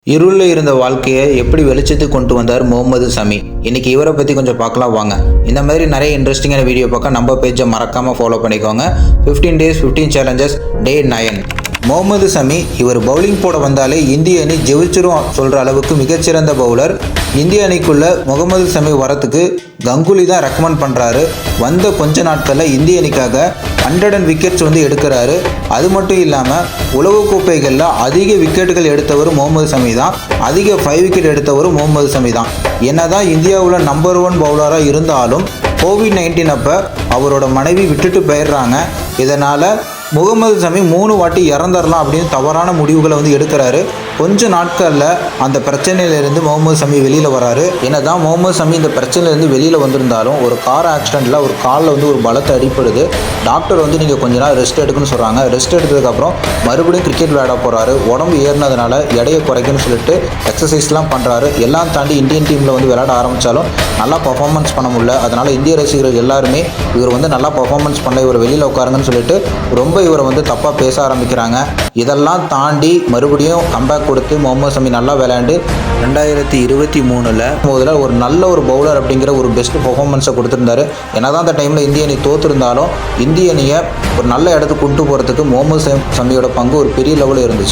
இருளில் இருந்த வாழ்க்கையை எப்படி வெளிச்சத்துக்கு கொண்டு வந்தார் முகமது சமி. இன்னைக்கு இவரை பற்றி கொஞ்சம் பார்க்கலாம் வாங்க. இந்த மாதிரி நிறைய இன்ட்ரெஸ்டிங்கான வீடியோ பார்க்க நம்ம பேஜை மறக்காமல் ஃபாலோ பண்ணிக்கோங்க. 15 days 15 challenges Day 9. Mohammed Sami இவர் பவுலிங் போட வந்தாலே இந்திய அணி ஜெயிச்சிரும் சொல்கிற அளவுக்கு மிகச்சிறந்த பவுலர். இந்திய அணிக்குள்ளே முகமது சமி வரத்துக்கு கங்குலி தான் ரெக்கமெண்ட் பண்ணுறாரு. வந்த கொஞ்ச நாட்களில் இந்திய அணிக்காக 100 விக்கெட்ஸ் எடுக்கிறாரு. அது மட்டும் இல்லாமல் உலகக்கோப்பைகளில் அதிக விக்கெட்டுகள் எடுத்தவர் முகமது சமி தான். அதிக 5 விக்கெட் எடுத்தவர் முகமது சமி தான். என்னதான் இந்தியாவில் நம்பர் 1 பவுலராக இருந்தாலும் COVID-19 அப்போ அவரோட மனைவி விட்டுட்டு போயிடுறாங்க. இதனால் முகமது சமி 3 வாட்டி இறந்துடலாம் அப்படின்னு தவறான முடிவுகளை எடுக்கிறாரு. கொஞ்ச நாட்களில் அந்த பிரச்சனையிலேருந்து முகமது சமி வெளியில் வராரு. என்னதான் முகமது சமி இந்த பிரச்சனையிலேருந்து வெளியில் வந்திருந்தாலும் ஒரு கார் ஆக்சிடெண்ட்டில் ஒரு காலில் ஒரு பலத்தை அடிப்படுது. டாக்டர் நீங்கள் கொஞ்ச நாள் ரெஸ்ட் எடுக்குன்னு சொல்கிறாங்க. ரெஸ்ட் எடுத்ததுக்கப்புறம் மறுபடியும் கிரிக்கெட் விளையாட போகிறாரு. உடம்பு ஏறினதுனால எடையை குறைக்குன்னு சொல்லிட்டு எக்ஸசைஸ்லாம் பண்ணுறாரு. எல்லாம் தாண்டி இந்தியன் டீமில் விளையாட ஆரம்பித்தாலும் நல்லா பர்ஃபார்மன்ஸ் பண்ண முடியல. அதனால் இந்திய ரசிகர்கள் எல்லாருமே இவர் நல்லா பர்ஃபார்மன்ஸ் பண்ண இவர் வெளியில் உட்காருங்கன்னு சொல்லிட்டு ரொம்ப இவரை தப்பாக பேச ஆரம்பிக்கிறாங்க. இதெல்லாம் தாண்டி மறுபடியும் கம்பேக் கொடுத்து முகமது சமி நல்லா விளையாண்டு 2023 முதல்ல ஒரு நல்ல ஒரு பவுலர் அப்படிங்கிற ஒரு பெஸ்ட் பர்ஃபார்மன்ஸை கொடுத்துருந்தாரு. என்னதான் அந்த டைமில் இந்திய அணி தோற்றுருந்தாலும் இந்திய அணியை ஒரு நல்ல இடத்துக்கு கொண்டு போகிறதுக்கு முகமது சமியோட பங்கு ஒரு பெரிய லெவலில் இருந்துச்சு.